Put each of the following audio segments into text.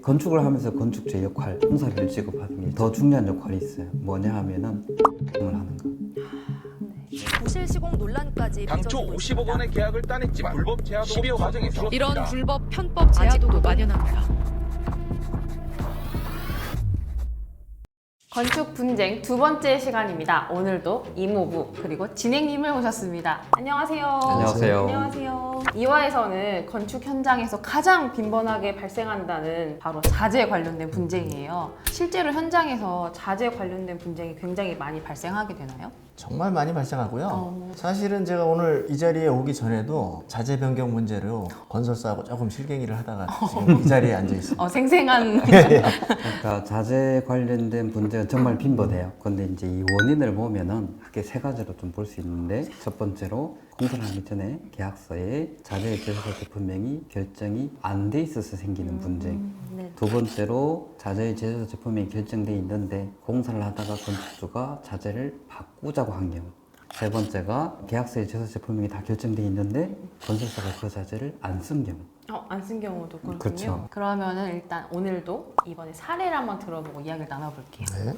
건축을 하면서 건축주의 역할, 공사비를 지급하는 게 더 중요한 역할이 있어요. 뭐냐 하면은 을 하는 거. 부실 시공 논란까지 당초 빚어지고 50억 있습니다. 원의 계약을 따냈지만 불법 제하도 12억 과정에 이런 불법 편법 제하도도 만연합니다. 건축 분쟁 두 번째 시간입니다. 오늘도 이모부 그리고 진행님을 모셨습니다. 안녕하세요. 안녕하세요. 안녕하세요. 2화에서는 건축 현장에서 가장 빈번하게 발생한다는 바로 자재 관련된 분쟁이에요. 실제로 현장에서 자재 관련된 분쟁이 굉장히 많이 발생하게 되나요? 정말 많이 발생하고요. 사실은 제가 오늘 이 자리에 오기 전에도 자재 변경 문제로 건설사하고 조금 실갱이를 하다가 지금 이 자리에 앉아 있습니다. 생생한 그러니까 자재 관련된 문제가 정말 빈번해요. 근데 이제 이 원인을 보면은 크게 세 가지로 좀 볼 수 있는데, 첫 번째로 공사를 하기 전에 계약서에 자재 제조사 제품명이 결정이 안 돼 있어서 생기는 분쟁. 네. 두 번째로 자재의 제조사 제품명이 결정돼 있는데 공사를 하다가 건축주가 자재를 바꾸자고 한 경우. 세 번째가 계약서에 제조사 제품명이 다 결정돼 있는데 건설사가 그 자재를 안 쓴 경우. 안 쓴 경우도 그렇군요. 그렇죠. 그러면은 일단 오늘도 이번에 사례를 한번 들어보고 이야기를 나눠볼게요. 네.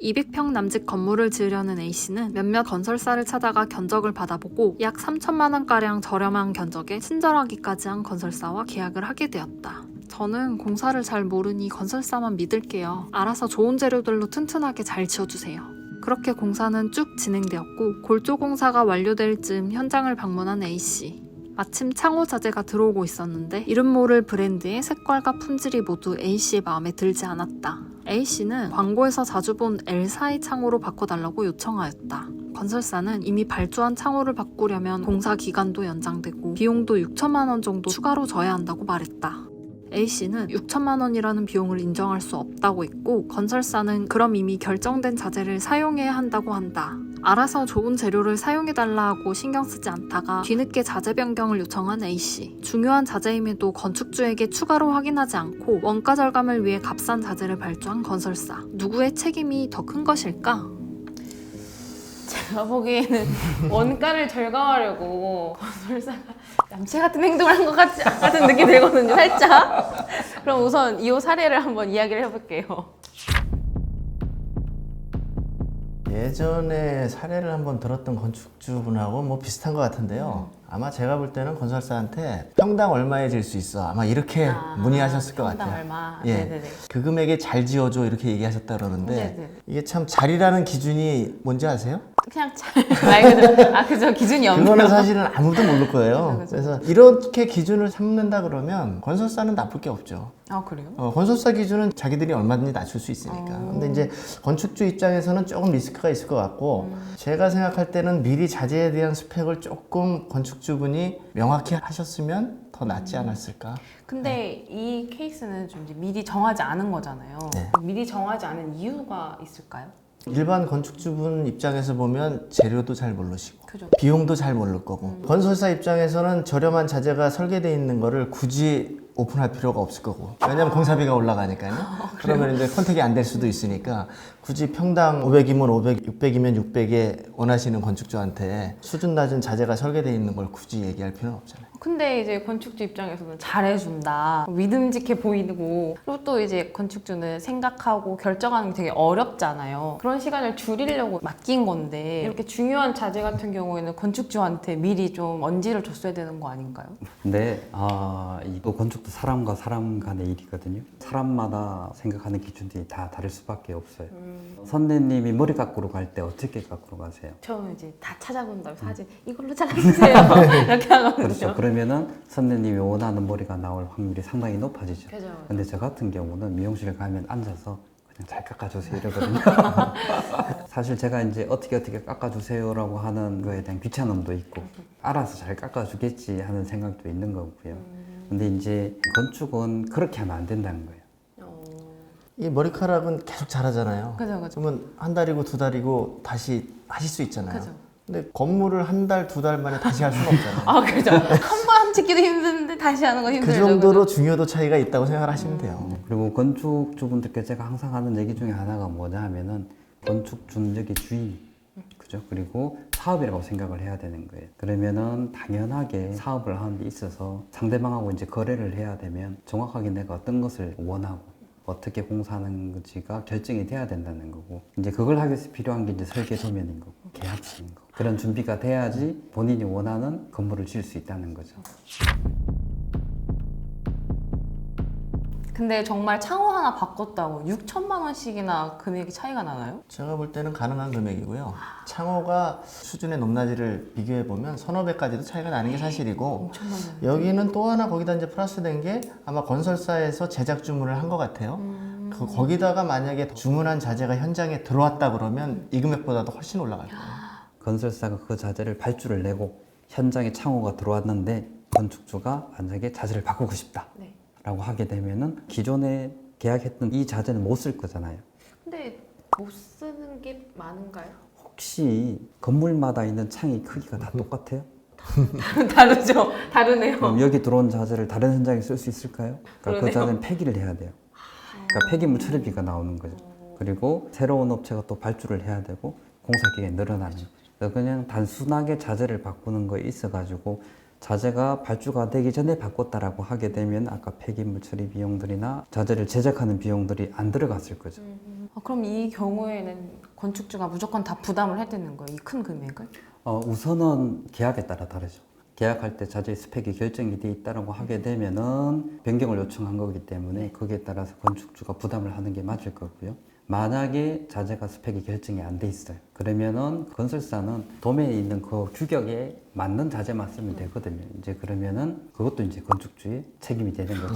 200평 남짓 건물을 지으려는 A씨는 몇몇 건설사를 찾아가 견적을 받아보고 약 3천만 원가량 저렴한 견적에 친절하기까지 한 건설사와 계약을 하게 되었다. 저는 공사를 잘 모르니 건설사만 믿을게요. 알아서 좋은 재료들로 튼튼하게 잘 지어주세요. 그렇게 공사는 쭉 진행되었고 골조 공사가 완료될 즈음 현장을 방문한 A씨. 마침 창호 자재가 들어오고 있었는데 이름 모를 브랜드의 색깔과 품질이 모두 A씨의 마음에 들지 않았다. A씨는 광고에서 자주 본 L4의 창호로 바꿔달라고 요청하였다. 건설사는 이미 발주한 창호를 바꾸려면 공사 기간도 연장되고 비용도 6천만 원 정도 추가로 져야 한다고 말했다. A씨는 6천만 원이라는 비용을 인정할 수 없다고 했고 건설사는 그럼 이미 결정된 자재를 사용해야 한다고 한다. 알아서 좋은 재료를 사용해달라 하고 신경 쓰지 않다가 뒤늦게 자재 변경을 요청한 A씨. 중요한 자재임에도 건축주에게 추가로 확인하지 않고 원가 절감을 위해 값싼 자재를 발주한 건설사. 누구의 책임이 더 큰 것일까? 제가 보기에는 원가를 절감하려고 건설사가 남체 같은 행동을 한 것 같은 느낌이 들거든요, 살짝. 그럼 우선 이 사례를 한번 이야기를 해볼게요. 예전에 사례를 한번 들었던 건축주분하고 뭐 비슷한 것 같은데요. 아마 제가 볼 때는 건설사한테 평당 얼마에 질 수 있어, 아마 이렇게 문의하셨을 것 평당 같아요. 얼마? 예, 네네네. 그 금액에 잘 지어줘 이렇게 얘기하셨다 그러는데 네네. 이게 참 자리라는 기준이 뭔지 아세요? 그냥 말 그대로 그죠, 기준이 없네요. 그거는 사실은 아무도 모를 거예요. 그죠. 그래서 이렇게 기준을 삼는다 그러면 건설사는 나쁠 게 없죠. 그래요? 건설사 기준은 자기들이 얼마든지 낮출 수 있으니까. 근데 이제 건축주 입장에서는 조금 리스크가 있을 것 같고, 제가 생각할 때는 미리 자재에 대한 스펙을 조금 건축주분이 명확히 하셨으면 더 낫지 않았을까. 근데 이 케이스는 좀 이제 미리 정하지 않은 거잖아요. 네. 미리 정하지 않은 이유가 있을까요? 일반 건축주분 입장에서 보면 재료도 잘 모르시고 그죠. 비용도 잘 모를 거고, 건설사 입장에서는 저렴한 자재가 설계되어 있는 거를 굳이 오픈할 필요가 없을 거고, 왜냐면 공사비가 올라가니까요. 그러면 이제 컨택이 안 될 수도 있으니까 굳이 평당 500이면 500, 600이면 600에 원하시는 건축주한테 수준 낮은 자재가 설계되어 있는 걸 굳이 얘기할 필요는 없잖아요. 근데 이제 건축주 입장에서는 잘해준다, 믿음직해 보이고, 그리고 또 이제 건축주는 생각하고 결정하는 게 되게 어렵잖아요. 그런 시간을 줄이려고 맡긴 건데 이렇게 중요한 자재 같은 경우에는 건축주한테 미리 좀 언지를 줬어야 되는 거 아닌가요? 근데 이거 건축도 사람과 사람 간의 일이거든요. 사람마다 생각하는 기준들이 다 다를 수밖에 없어요. 선배님이 머리 깎으러 갈 때 어떻게 깎으러 가세요? 저는 이제 다 찾아본 다음에 사진 이걸로 잘라주세요 이렇게 하거든요. 그렇죠. 그러면은 선배님이 원하는 머리가 나올 확률이 상당히 높아지죠. 그죠. 근데 저 같은 경우는 미용실 가면 앉아서 그냥 잘 깎아주세요 이러거든요. 사실 제가 이제 어떻게 깎아주세요라고 하는 거에 대한 귀찮음도 있고, 알아서 잘 깎아주겠지 하는 생각도 있는 거고요. 근데 이제 건축은 그렇게 하면 안 된다는 거예요. 이 머리카락은 계속 자라잖아요. 그죠. 그러면 한 달이고 두 달이고 다시 하실 수 있잖아요. 그죠. 근데 건물을 한 달, 두 달 만에 다시 할 수는 없잖아요. 그죠. 한 번 찍기도 힘든데 다시 하는 건 그 힘들죠. 정도로 중요도 차이가 있다고 생각을 하시면 돼요. 그리고 건축주분들께 제가 항상 하는 얘기 중에 하나가 뭐냐 하면은 건축 중력의 주인, 그죠? 그리고 사업이라고 생각을 해야 되는 거예요. 그러면은 당연하게 사업을 하는 데 있어서 상대방하고 이제 거래를 해야 되면 정확하게 내가 어떤 것을 원하고 어떻게 공사하는 건지가 결정이 돼야 된다는 거고, 이제 그걸 하기 위해서 필요한 게 이제 설계 도면인 거고 계약서인 거고, 그런 준비가 돼야지 본인이 원하는 건물을 지을 수 있다는 거죠. 근데 정말 창호 하나 바꿨다고 6천만 원씩이나 금액이 차이가 나나요? 제가 볼 때는 가능한 금액이고요. 창호가 수준의 높낮이를 비교해 보면 서너 배까지도 차이가 나는 게 사실이고, 엄청 많아요. 여기는 또 하나 거기다 이제 플러스된 게 아마 건설사에서 제작 주문을 한 것 같아요. 거기다가 만약에 주문한 자재가 현장에 들어왔다 그러면 이 금액보다도 훨씬 올라갈 거예요. 건설사가 그 자재를 발주를 내고 현장에 창호가 들어왔는데 건축주가 만약에 자재를 바꾸고 싶다 네. 라고 하게 되면은 기존에 계약했던 이 자재는 못 쓸 거잖아요. 근데 못 쓰는 게 많은가요? 혹시 건물마다 있는 창의 크기가 다 똑같아요? 다르죠. 다르네요. 그럼 여기 들어온 자재를 다른 현장에 쓸 수 있을까요? 그러니까 그 그러네요. 자재는 폐기를 해야 돼요. 그러니까 폐기물 처리비가 나오는 거죠. 그리고 새로운 업체가 또 발주를 해야 되고 공사 기간이 늘어나는 거죠. 그래서 그냥 단순하게 자재를 바꾸는 거에 있어가지고 자재가 발주가 되기 전에 바꿨다라고 하게 되면 아까 폐기물 처리 비용들이나 자재를 제작하는 비용들이 안 들어갔을 거죠. 그럼 이 경우에는 건축주가 무조건 다 부담을 해야 되는 거예요? 이 큰 금액을? 우선은 계약에 따라 다르죠. 계약할 때 자재 스펙이 결정이 돼 있다라고 하게 되면은 변경을 요청한 거기 때문에 거기에 따라서 건축주가 부담을 하는 게 맞을 거고요. 만약에 자재가 스펙이 결정이 안 돼 있어요. 그러면은 건설사는 도면에 있는 그 규격에 맞는 자재만 쓰면 되거든요. 이제 그러면은 그것도 이제 건축주의 책임이 되는 거죠.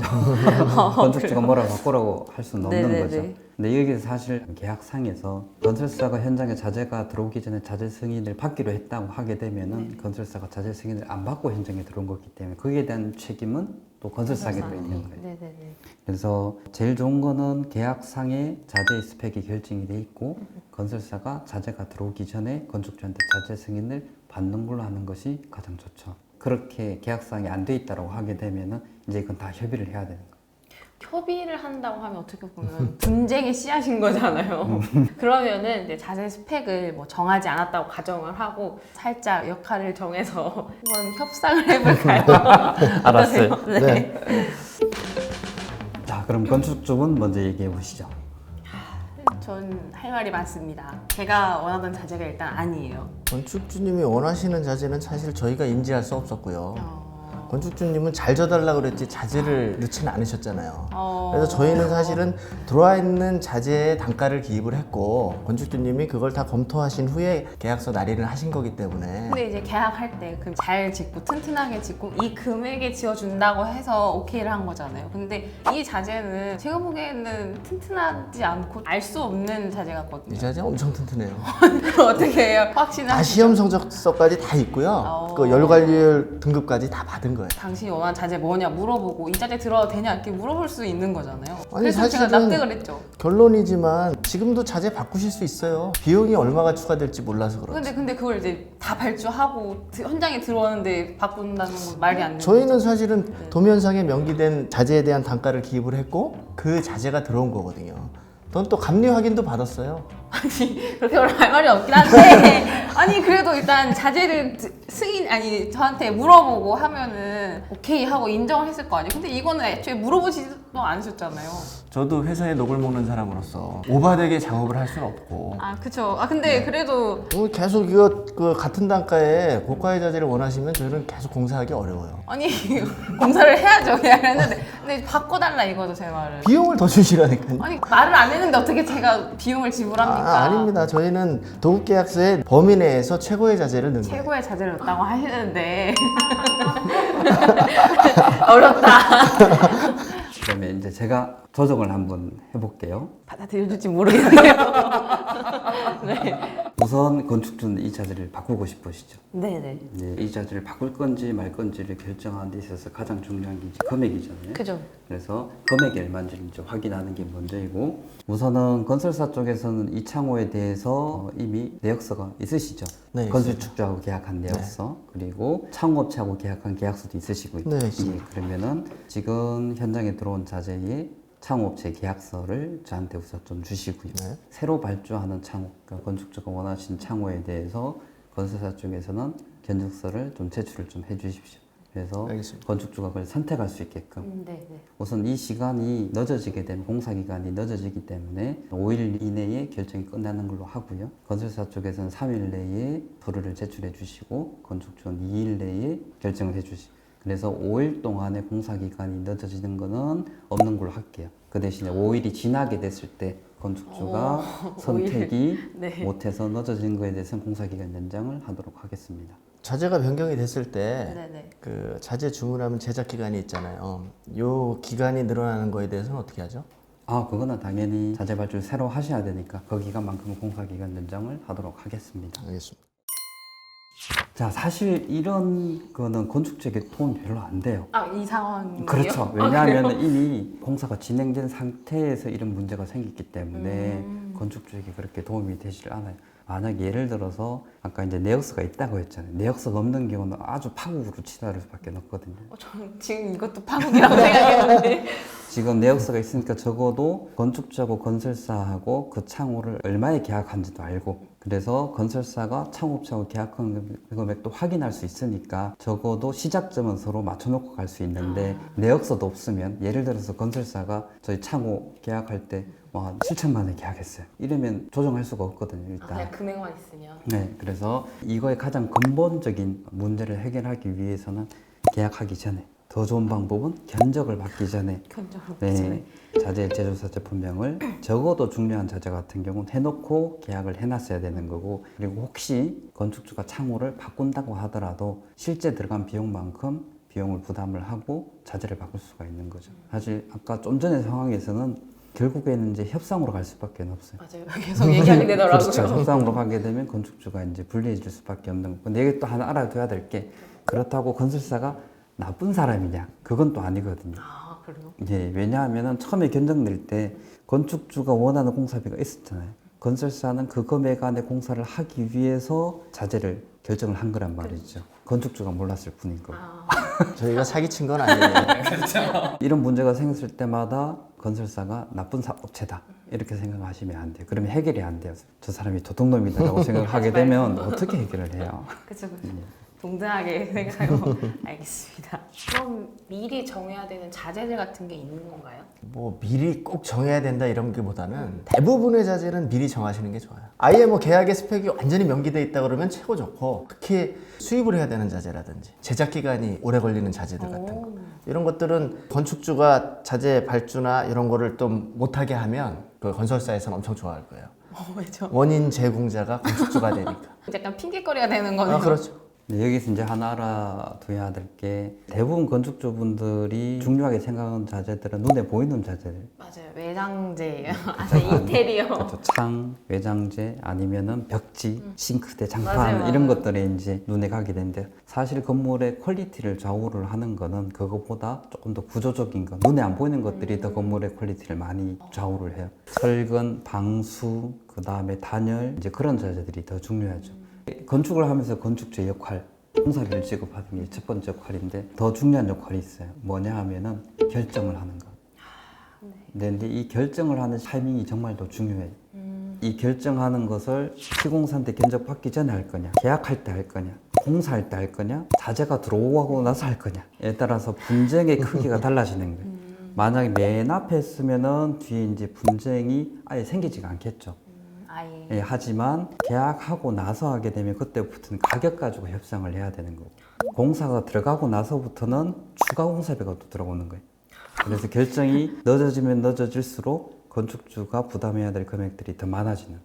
건축주가 뭐라고 바꾸라고 할 수는 없는 네네네. 거죠. 근데 여기서 사실 계약상에서 건설사가 현장에 자재가 들어오기 전에 자재 승인을 받기로 했다고 하게 되면은 건설사가 자재 승인을 안 받고 현장에 들어온 거기 때문에 거기에 대한 책임은 또 건설사에게 있는 거예요. 네네네. 그래서 제일 좋은 거는 계약상에 자재 스펙이 결정이 돼 있고 건설사가 자재가 들어오기 전에 건축주한테 자재 승인을 받는 걸로 하는 것이 가장 좋죠. 그렇게 계약상에 안 돼 있다고 하게 되면은 이제 이건 다 협의를 해야 되는 거예요. 협의를 한다고 하면 어떻게 보면 분쟁의 씨앗인 거잖아요. 그러면은 이제 자재 스펙을 뭐 정하지 않았다고 가정을 하고 살짝 역할을 정해서 한번 협상을 해볼까요? 알았어요. 네. 자, 그럼 건축주분 먼저 얘기해 보시죠. 전 할 말이 많습니다. 제가 원하던 자재가 일단 아니에요. 건축주님이 원하시는 자재는 사실 저희가 인지할 수 없었고요. 건축주님은 잘 져달라고 그랬지 자재를 넣지는 않으셨잖아요. 그래서 저희는 사실은 들어와 있는 자재의 단가를 기입을 했고 건축주님이 그걸 다 검토하신 후에 계약서 날인을 하신 거기 때문에 근데 이제 계약할 때 잘 짓고 튼튼하게 짓고 이 금액에 지어준다고 해서 오케이를 한 거잖아요. 근데 이 자재는 제가 보기에는 튼튼하지 않고 알 수 없는 자재 이 같거든요. 자재 엄청 튼튼해요. 그럼 어떻게 해요? 확신을 다 시험 성적서까지 다 있고요. 그 연료관리율 등급까지 다 받은 거예요. 당신이 원하는 자재 뭐냐 물어보고 이 자재 들어도 되냐 이렇게 물어볼 수 있는 거잖아요. 아니, 그래서 제가 사실은 납득을 했죠. 결론이지만 지금도 자재 바꾸실 수 있어요. 비용이 얼마가 추가될지 몰라서 그렇지. 근데 그걸 이제 다 발주하고 현장에 들어오는데 바꾼다는 건 말이 안 되는 저희는 거죠. 사실은 도면상에 명기된 자재에 대한 단가를 기입을 했고 그 자재가 들어온 거거든요. 넌 또 감리 확인도 받았어요. 아니 그렇게 할 말이 없긴 한데 아니 그래도 일단 자재를 저한테 물어보고 하면은 오케이 하고 인정을 했을 거 아니에요. 근데 이거는 애초에 물어보지도 않으셨잖아요. 저도 회사에 녹을 먹는 사람으로서 오바되게 작업을 할 수는 없고 아 그쵸. 아 근데 그래도 계속 이거 그 같은 단가에 고가의 자재를 원하시면 저희는 계속 공사하기 어려워요. 아니 공사를 해야죠. 그냥 했는데 근데 바꿔달라 이거죠 제 말은. 비용을 더 주시라니까요. 아니 말을 안 했는데 어떻게 제가 비용을 지불합니까? 아닙니다. 저희는 도급계약서에 범위 내에서 최고의 자재를 넣는 거예요. 최고의 자재를 넣었다고 하시는데 어렵다. 그러면 이제 제가 조정을 한번 해볼게요. 받아들여줄지 모르겠네요. 네. 우선 건축주는 이 자재를 바꾸고 싶으시죠. 네네. 이제 이 자재를 바꿀 건지 말 건지를 결정하는 데 있어서 가장 중요한 게 이제 금액이잖아요. 그죠. 그래서 금액이 얼마인지를 이제 확인하는 게 먼저이고, 우선은 건설사 쪽에서는 이 창호에 대해서 이미 내역서가 있으시죠. 네, 건설축주하고 계약한 내역서, 그리고 창호업체하고 계약한 계약서도 있으시고요. 네, 있습니다. 예, 그러면은 지금 현장에 들어온 자재의 창호업체 계약서를 저한테 우선 좀 주시고요. 네. 새로 발주하는 창호, 그러니까 건축주가 원하신 창호에 대해서 건설사 쪽에서는 견적서를 좀 제출을 좀 해주십시오. 그래서 알겠습니다. 건축주가 그걸 선택할 수 있게끔. 네, 네. 우선 이 시간이 늦어지게 되면 공사 기간이 늦어지기 때문에 5일 이내에 결정이 끝나는 걸로 하고요. 건설사 쪽에서는 3일 내에 서류를 제출해 주시고 건축주는 2일 내에 결정을 해 주시고 그래서 5일 동안의 공사 기간이 늦어지는 거는 없는 걸로 할게요. 그 대신에 5일이 지나게 됐을 때 건축주가 선택이 네. 못해서 늦어진 거에 대해서는 공사 기간 연장을 하도록 하겠습니다. 자재가 변경이 됐을 때 네, 네. 그 자재 주문하면 제작 기간이 있잖아요. 요 기간이 늘어나는 거에 대해서는 어떻게 하죠? 그거는 당연히 자재 발주를 새로 하셔야 되니까 그 기간만큼 공사 기간 연장을 하도록 하겠습니다. 알겠습니다. 자, 사실 이런 거는 건축적인 도움이 별로 안 돼요. 이 상황이요? 그렇죠. 왜냐하면 이미 공사가 진행된 상태에서 이런 문제가 생겼기 때문에 건축 쪽에 그렇게 도움이 되질 않아요. 만약 예를 들어서 아까 이제 내역서가 있다고 했잖아요. 내역서 넘는 경우는 아주 파국으로 치달을 수밖에 없거든요. 저는 지금 이것도 파국이라고 생각했는데. 지금 내역서가 있으니까 적어도 건축주하고 건설사하고 그 창호를 얼마에 계약한지도 알고 그래서 건설사가 창업자하고 계약한 금액도 확인할 수 있으니까 적어도 시작점은 서로 맞춰놓고 갈 수 있는데 내역서도 없으면 예를 들어서 건설사가 저희 창호 계약할 때 한 7천만 원에 계약했어요. 이러면 조정할 수가 없거든요. 일단. 그냥 금액만 있으면. 네, 그래서 이거의 가장 근본적인 문제를 해결하기 위해서는 계약하기 전에 더 좋은 방법은 견적을 받기 전에 견적으로. 네, 자재 제조사 제품명을 적어도 중요한 자재 같은 경우는 해놓고 계약을 해놨어야 되는 거고 그리고 혹시 건축주가 창호를 바꾼다고 하더라도 실제 들어간 비용만큼 비용을 부담을 하고 자재를 바꿀 수가 있는 거죠. 사실 아까 좀 전의 상황에서는 결국에는 이제 협상으로 갈 수밖에 없어요. 맞아요. 계속 얘기하게 되더라고요. 그렇죠. 협상으로 가게 되면 건축주가 이제 불리해질 수밖에 없는 거고. 근데 이게 또 하나 알아둬야 될 게 그렇다고 건설사가 나쁜 사람이냐? 그건 또 아니거든요. 아, 그래요? 예, 왜냐하면 처음에 견적 낼 때 건축주가 원하는 공사비가 있었잖아요. 건설사는 그 금액 안에 공사를 하기 위해서 자재를 결정을 한 거란 말이죠. 건축주가 몰랐을 뿐인 거고. 저희가 사기친 건 아니에요. 이런 문제가 생겼을 때마다 건설사가 나쁜 업체다 이렇게 생각하시면 안 돼요. 그러면 해결이 안 돼요. 저 사람이 도둑놈이다라고 생각하게 되면 어떻게 해결을 해요? 그쵸, 그쵸. 동등하게 생각하고 알겠습니다. 그럼 미리 정해야 되는 자재들 같은 게 있는 건가요? 뭐 미리 꼭 정해야 된다 이런 게보다는 대부분의 자재는 미리 정하시는 게 좋아요. 아예 뭐 계약의 스펙이 완전히 명기돼 있다 그러면 최고 좋고 특히 수입을 해야 되는 자재라든지 제작 기간이 오래 걸리는 자재들 같은 거 이런 것들은 건축주가 자재 발주나 이런 거를 좀 못하게 하면 그 건설사에서는 엄청 좋아할 거예요. 왜죠? 원인 제공자가 건축주가 되니까. 약간 핑계거리가 되는 거네요. 그렇죠. 네, 여기서 이제 하나 알아둬야 될 게 대부분 건축주분들이 중요하게 생각하는 자재들은 눈에 보이는 자재들. 맞아요. 외장재예요. 아니 인테리어. 그렇죠. 창, 외장재 아니면은 벽지, 싱크대, 장판 맞아요, 이런 맞아요. 것들에 이제 눈에 가게 되는데 사실 건물의 퀄리티를 좌우를 하는 거는 그것보다 조금 더 구조적인 것, 눈에 안 보이는 것들이 더 건물의 퀄리티를 많이 좌우를 해요. 철근, 방수, 그 다음에 단열 이제 그런 자재들이 더 중요하죠. 건축을 하면서 건축주의 역할, 공사비를 지급하는 게 첫 번째 역할인데 더 중요한 역할이 있어요. 뭐냐 하면은 결정을 하는 거. 근데 이 결정을 하는 타이밍이 정말 더 중요해요. 이 결정하는 것을 시공사한테 견적 받기 전에 할 거냐, 계약할 때 할 거냐, 공사할 때 할 거냐, 자재가 들어오고 나서 할 거냐에 따라서 분쟁의 크기가 달라지는 거예요. 만약에 맨 앞에 했으면은 뒤에 이제 분쟁이 아예 생기지가 않겠죠. 아예. 예, 하지만 계약하고 나서 하게 되면 그때부터는 가격 가지고 협상을 해야 되는 거고 공사가 들어가고 나서부터는 추가 공사비가 또 들어오는 거예요. 그래서 결정이 늦어지면 늦어질수록 건축주가 부담해야 될 금액들이 더 많아지는.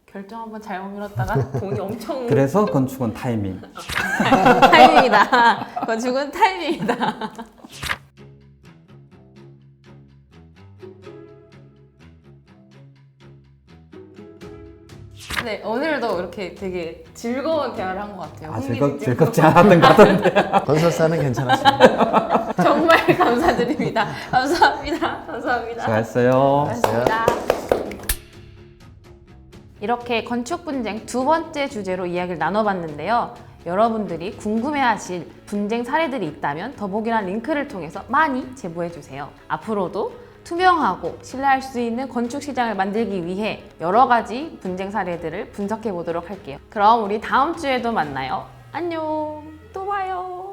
결정 한번 잘못 밀었다가 돈이 엄청 그래서 건축은 타이밍. 타임이다. 건축은 타임이다. 네, 오늘도 이렇게 되게 즐거운 대화를 한 것 같아요. 즐겁지 않았던 것 같은데. 건설사는 괜찮았습니다. 정말 감사드립니다. 감사합니다. 감사합니다. 수고했어요. 고맙습니다. 이렇게 건축 분쟁 두 번째 주제로 이야기를 나눠봤는데요. 여러분들이 궁금해하실 분쟁 사례들이 있다면 더보기란 링크를 통해서 많이 제보해주세요. 앞으로도 투명하고 신뢰할 수 있는 건축 시장을 만들기 위해 여러 가지 분쟁 사례들을 분석해 보도록 할게요. 그럼 우리 다음 주에도 만나요. 안녕. 또 봐요.